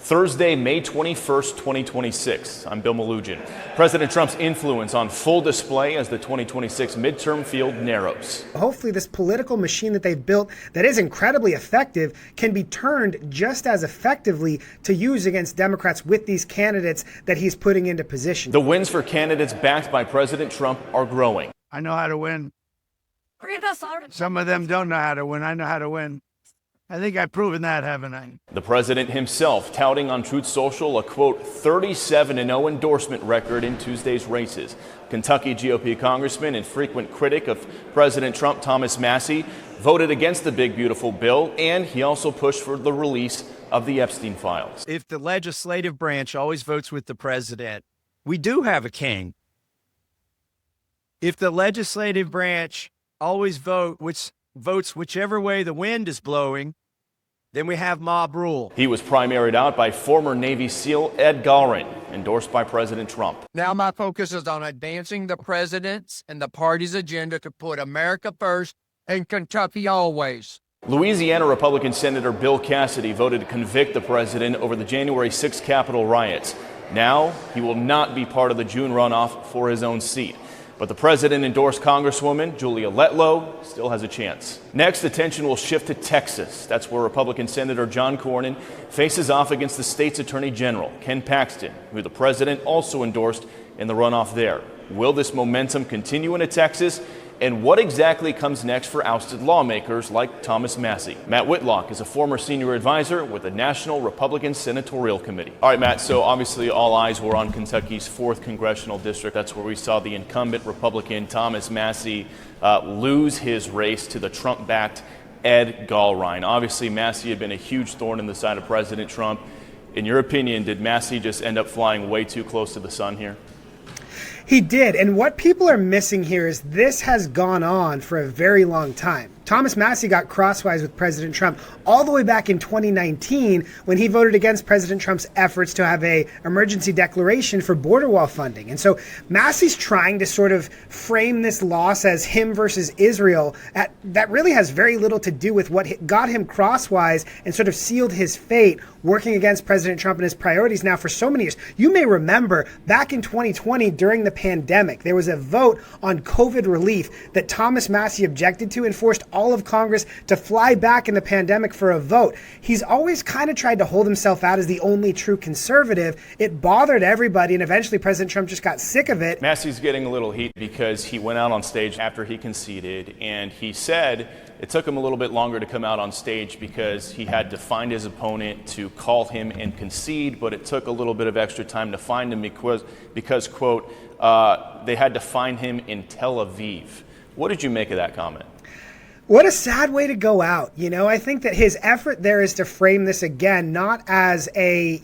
Thursday, May 21st, 2026. I'm Bill Melugin. President Trump's influence on full display as the 2026 midterm field narrows. Hopefully this political machine that they've built that is incredibly effective can be turned just as effectively to use against Democrats with these candidates that he's putting into position. The wins for candidates backed by President Trump are growing. I know how to win. Some of them don't know how to win. I know how to win. I think I've proven that, haven't I? The president himself touting on Truth Social a, quote, 37-0 endorsement record in Tuesday's races. Kentucky GOP congressman and frequent critic of President Trump, Thomas Massie, voted against the big, beautiful bill, and he also pushed for the release of the Epstein files. If the legislative branch always votes with the president, we do have a king. If the legislative branch always votes whichever way the wind is blowing, then we have mob rule. He was primaried out by former Navy SEAL Ed Galrin, endorsed by President Trump. Now my focus is on advancing the president's and the party's agenda to put America first and Kentucky always. Louisiana Republican Senator Bill Cassidy voted to convict the president over the January 6th Capitol riots. Now he will not be part of the June runoff for his own seat. But the president-endorsed Congresswoman Julia Letlow still has a chance. Next, attention will shift to Texas. That's where Republican Senator John Cornyn faces off against the state's Attorney General, Ken Paxton, who the president also endorsed in the runoff there. Will this momentum continue into Texas? And what exactly comes next for ousted lawmakers like Thomas Massie? Matt Whitlock is a former senior advisor with the National Republican Senatorial Committee. All right, Matt, so obviously all eyes were on Kentucky's 4th congressional district. That's where we saw the incumbent Republican Thomas Massie lose his race to the Trump-backed Ed Galrin. Obviously, Massie had been a huge thorn in the side of President Trump. In your opinion, did Massie just end up flying way too close to the sun here? He did. And what people are missing here is this has gone on for a very long time. Thomas Massie got crosswise with President Trump all the way back in 2019 when he voted against President Trump's efforts to have an emergency declaration for border wall funding. And so Massie's trying to sort of frame this loss as him versus Israel. That really has very little to do with what got him crosswise and sort of sealed his fate working against President Trump and his priorities now for so many years. You may remember back in 2020 during the pandemic, there was a vote on COVID relief that Thomas Massie objected to and forced all of Congress to fly back in the pandemic for a vote. He's always kind of tried to hold himself out as the only true conservative. It bothered everybody, and eventually President Trump just got sick of it. Massie's getting a little heat because he went out on stage after he conceded, and he said it took him a little bit longer to come out on stage because he had to find his opponent to call him and concede, but it took a little bit of extra time to find him because quote, they had to find him in Tel Aviv. What did you make of that comment? What a sad way to go out. I think that his effort there is to frame this again, not as a,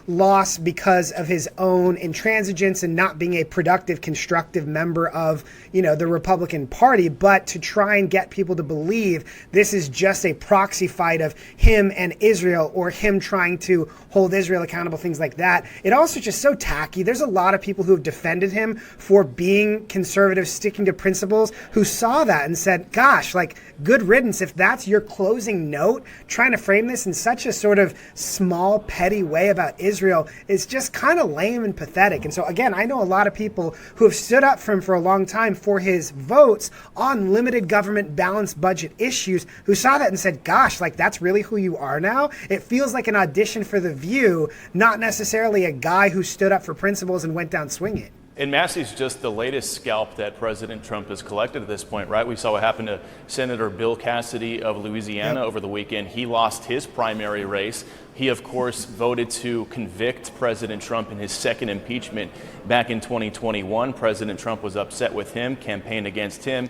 loss because of his own intransigence and not being a productive, constructive member of, the Republican Party, but to try and get people to believe this is just a proxy fight of him and Israel or him trying to hold Israel accountable, things like that. It also just so tacky. There's a lot of people who have defended him for being conservative, sticking to principles, who saw that and said, gosh, good riddance if that's your closing note. Trying to frame this in such a sort of small, petty way about Israel is just kind of lame and pathetic. And so, again, I know a lot of people who have stood up for him for a long time for his votes on limited government balanced budget issues who saw that and said, gosh, that's really who you are now? It feels like an audition for The View, not necessarily a guy who stood up for principles and went down swinging. And Massie's just the latest scalp that President Trump has collected at this point, right? We saw what happened to Senator Bill Cassidy of Louisiana over the weekend. He lost his primary race. He, of course, voted to convict President Trump in his second impeachment back in 2021. President Trump was upset with him, campaigned against him.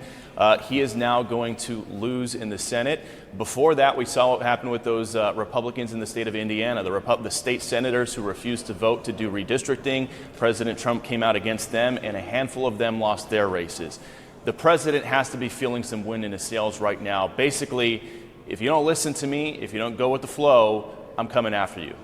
He is now going to lose in the Senate. Before that, we saw what happened with those Republicans in the state of Indiana, the state senators who refused to vote to do redistricting. President Trump came out against them, and a handful of them lost their races. The president has to be feeling some wind in his sails right now. Basically, if you don't listen to me, if you don't go with the flow, I'm coming after you.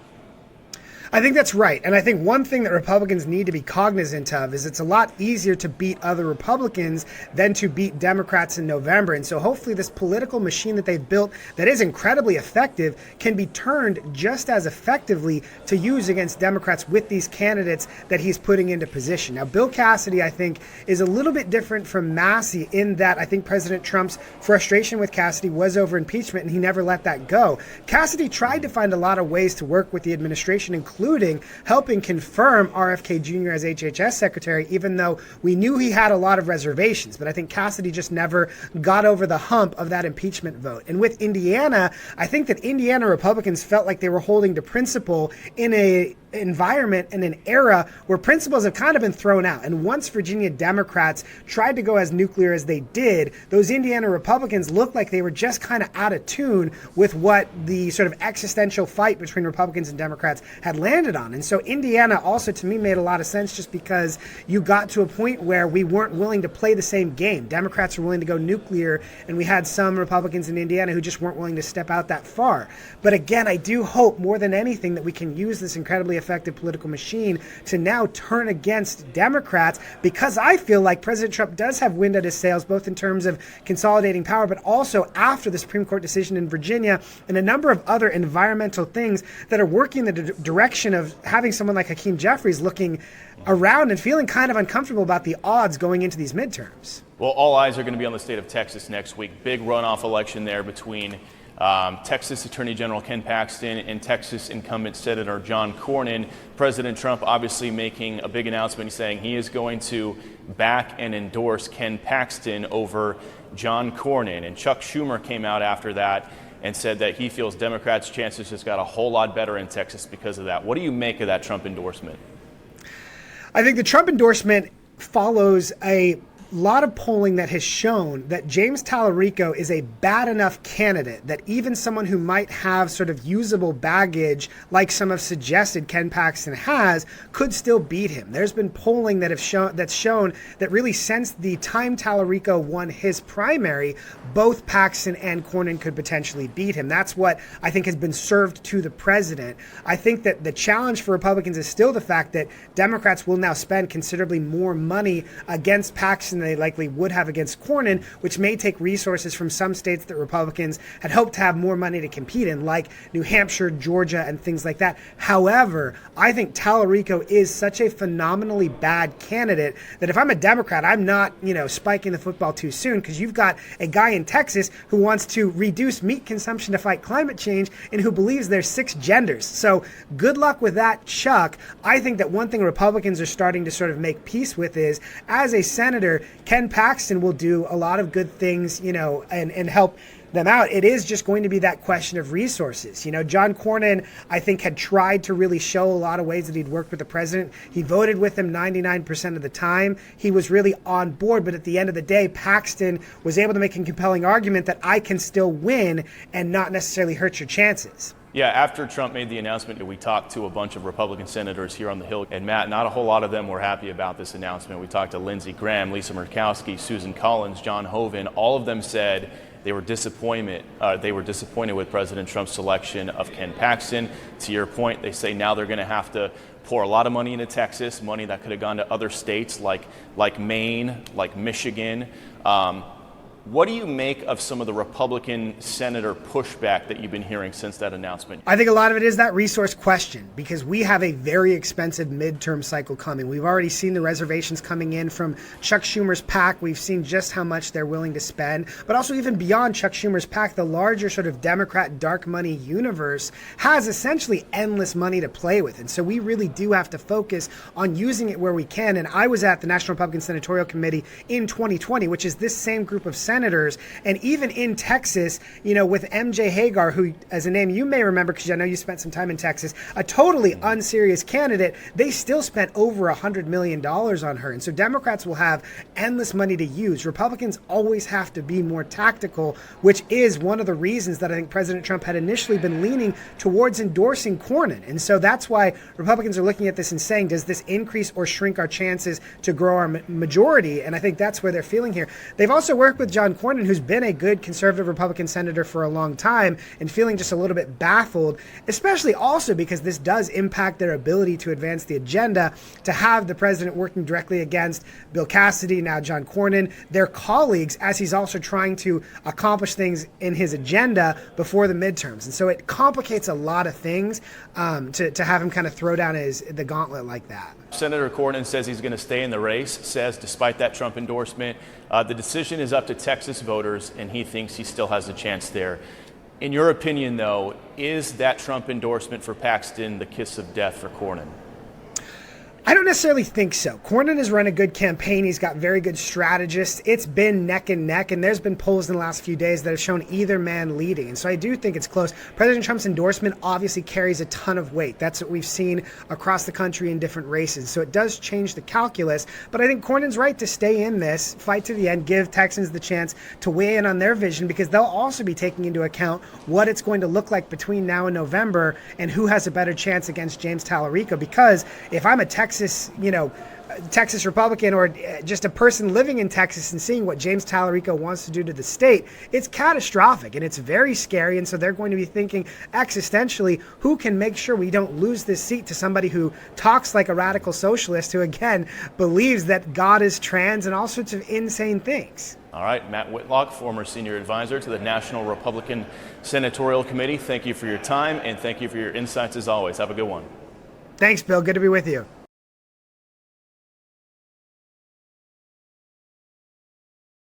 I think that's right. And I think one thing that Republicans need to be cognizant of is it's a lot easier to beat other Republicans than to beat Democrats in November. And so hopefully this political machine that they've built that is incredibly effective can be turned just as effectively to use against Democrats with these candidates that he's putting into position. Now, Bill Cassidy, I think, is a little bit different from Massie in that I think President Trump's frustration with Cassidy was over impeachment, and he never let that go. Cassidy tried to find a lot of ways to work with the administration, including helping confirm RFK Jr. as HHS Secretary, even though we knew he had a lot of reservations. But I think Cassidy just never got over the hump of that impeachment vote. And with Indiana, I think that Indiana Republicans felt like they were holding to principle in a environment and an era where principles have kind of been thrown out. And once Virginia Democrats tried to go as nuclear as they did, those Indiana Republicans looked like they were just kind of out of tune with what the sort of existential fight between Republicans and Democrats had landed on. And so Indiana also, to me, made a lot of sense just because you got to a point where we weren't willing to play the same game. Democrats were willing to go nuclear, and we had some Republicans in Indiana who just weren't willing to step out that far. But again, I do hope more than anything that we can use this incredibly effective political machine to now turn against Democrats, because I feel like President Trump does have wind at his sails, both in terms of consolidating power, but also after the Supreme Court decision in Virginia and a number of other environmental things that are working in the direction of having someone like Hakeem Jeffries looking around and feeling kind of uncomfortable about the odds going into these midterms. Well, all eyes are going to be on the state of Texas next week. Big runoff election there between Texas Attorney General Ken Paxton and Texas incumbent Senator John Cornyn. President Trump obviously making a big announcement saying he is going to back and endorse Ken Paxton over John Cornyn. And Chuck Schumer came out after that and said that he feels Democrats' chances just got a whole lot better in Texas because of that. What do you make of that Trump endorsement? I think the Trump endorsement follows a lot of polling that has shown that James Tallarico is a bad enough candidate that even someone who might have sort of usable baggage, like some have suggested Ken Paxton has, could still beat him. There's been polling that that's shown that really since the time Tallarico won his primary, both Paxton and Cornyn could potentially beat him. That's what I think has been served to the president. I think that the challenge for Republicans is still the fact that Democrats will now spend considerably more money against Paxton than they likely would have against Cornyn, which may take resources from some states that Republicans had hoped to have more money to compete in, like New Hampshire, Georgia, and things like that. However, I think Tallarico is such a phenomenally bad candidate that if I'm a Democrat, I'm not, spiking the football too soon, because you've got a guy in Texas who wants to reduce meat consumption to fight climate change and who believes there's 6 genders. So good luck with that, Chuck. I think that one thing Republicans are starting to sort of make peace with is, as a senator, Ken Paxton will do a lot of good things, and help them out. It is just going to be that question of resources. John Cornyn, I think, had tried to really show a lot of ways that he'd worked with the president. He voted with him 99% of the time. He was really on board, but at the end of the day, Paxton was able to make a compelling argument that I can still win and not necessarily hurt your chances. Yeah, after Trump made the announcement, we talked to a bunch of Republican senators here on the Hill. And Matt, not a whole lot of them were happy about this announcement. We talked to Lindsey Graham, Lisa Murkowski, Susan Collins, John Hoeven. All of them said they were disappointed with President Trump's selection of Ken Paxton. To your point, they say now they're going to have to pour a lot of money into Texas, money that could have gone to other states like Maine, like Michigan. What do you make of some of the Republican senator pushback that you've been hearing since that announcement? I think a lot of it is that resource question, because we have a very expensive midterm cycle coming. We've already seen the reservations coming in from Chuck Schumer's PAC. We've seen just how much they're willing to spend. But also even beyond Chuck Schumer's PAC, the larger sort of Democrat dark money universe has essentially endless money to play with. And so we really do have to focus on using it where we can. And I was at the National Republican Senatorial Committee in 2020, which is this same group of senators, and even in Texas, with MJ Hagar, who, as a name you may remember because I know you spent some time in Texas, a totally unserious candidate, they still spent over $100 million on her. And so Democrats will have endless money to use. Republicans always have to be more tactical, which is one of the reasons that I think President Trump had initially been leaning towards endorsing Cornyn. And so that's why Republicans are looking at this and saying, does this increase or shrink our chances to grow our majority? And I think that's where they're feeling here. They've also worked with John Cornyn, who's been a good conservative Republican senator for a long time, and feeling just a little bit baffled, especially also because this does impact their ability to advance the agenda, to have the president working directly against Bill Cassidy, now John Cornyn, their colleagues, as he's also trying to accomplish things in his agenda before the midterms. And so it complicates a lot of things to have him kind of throw down the gauntlet like that. Senator Cornyn says he's going to stay in the race, says despite that Trump endorsement, the decision is up to Texas voters, and he thinks he still has a chance there. In your opinion, though, is that Trump endorsement for Paxton the kiss of death for Cornyn? I don't necessarily think so. Cornyn has run a good campaign. He's got very good strategists. It's been neck and neck, and there's been polls in the last few days that have shown either man leading. And so I do think it's close. President Trump's endorsement obviously carries a ton of weight. That's what we've seen across the country in different races. So it does change the calculus. But I think Cornyn's right to stay in this, fight to the end, give Texans the chance to weigh in on their vision, because they'll also be taking into account what it's going to look like between now and November and who has a better chance against James Tallarico. Because if I'm a Texas Republican, or just a person living in Texas and seeing what James Tallarico wants to do to the state, it's catastrophic and it's very scary. And so they're going to be thinking existentially, who can make sure we don't lose this seat to somebody who talks like a radical socialist, who again believes that God is trans and all sorts of insane things. All right, Matt Whitlock, former senior advisor to the National Republican Senatorial Committee. Thank you for your time, and thank you for your insights as always. Have a good one. Thanks, Bill. Good to be with you.